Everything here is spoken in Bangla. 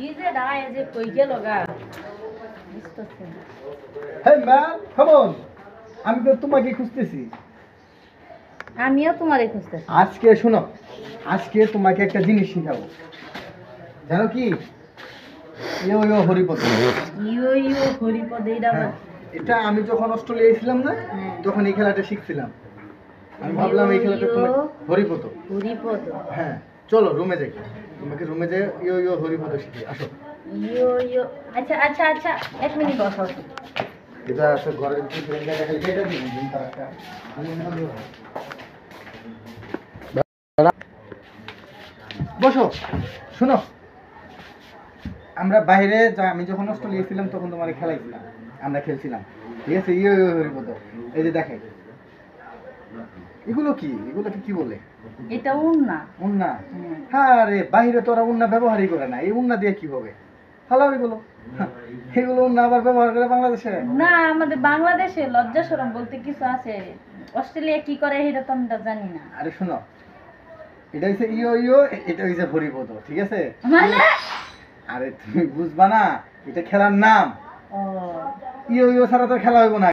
কি যে ডায় যে কই গেল গা বুঝতেছি না। হেই ম্যাম কাম অন, আমি তো তোমাকে খুঁজতেছি। আমিও তোমারে খুঁজতেছি। আজকে শোনো, আজকে তোমাকে একটা জিনিস শিখাবো, জানো কি? ইয়ো ইয়ো হরিপদ। ইয়ো ইয়ো হরিপদ এইটা আবার হ্যাঁ, এটা আমি যখন অস্ট্রেলিয়ায় ছিলাম না, হ্যাঁ। তখন এই খেলাটা শিখছিলাম। আমি ভাবলাম এই খেলাটা তোমার হরিপদ। হরিপদ হ্যাঁ, চলো রুমে যাই, তোমাকে রুমে যাই ইয়ো ইয়ো হরিপদ শিখি। আসো। ইয়ো ইয়ো আচ্ছা আচ্ছা আচ্ছা 1 মিনিট বসো। এটা আছে ঘরের ভিতরে জায়গা খালি কেটে দিন দিন তার একটা। বসো, শোনো, আমরা বাইরে আমি যখন অস্ট্রেলিয়া ছিলাম তখন তোমার খেলাইছিলাম, আমরা খেলছিলাম, ঠিক আছে? ইয়ে হরিপদ, এই যে দেখে এগুলো কি, এগুলোকে কি বলে? এটা উন্না। উন্না? হ্যাঁ রে, বাইরে তো ওরা উন্না ব্যবহারই করে না, এই উন্না দিয়ে কি হবে? ফালাও এগুলো। হ্যাঁ, এগুলো উন্না আবার ব্যবহার করে বাংলাদেশে? না, আমাদের বাংলাদেশে লজ্জা শরম বলতে কিছু আছে। অস্ট্রেলিয়া কি করে এটা তো আমরা জানি না। আরে শোনো, এটা হচ্ছে ইয়ো ইয়ো, এটা হচ্ছে হরিপদ, ঠিক আছে? মানে আরে তুমি বুঝবা না, এটা খেলার নাম। ও ইয়ো ইয়ো ছাড়া তো খেলা হইব না।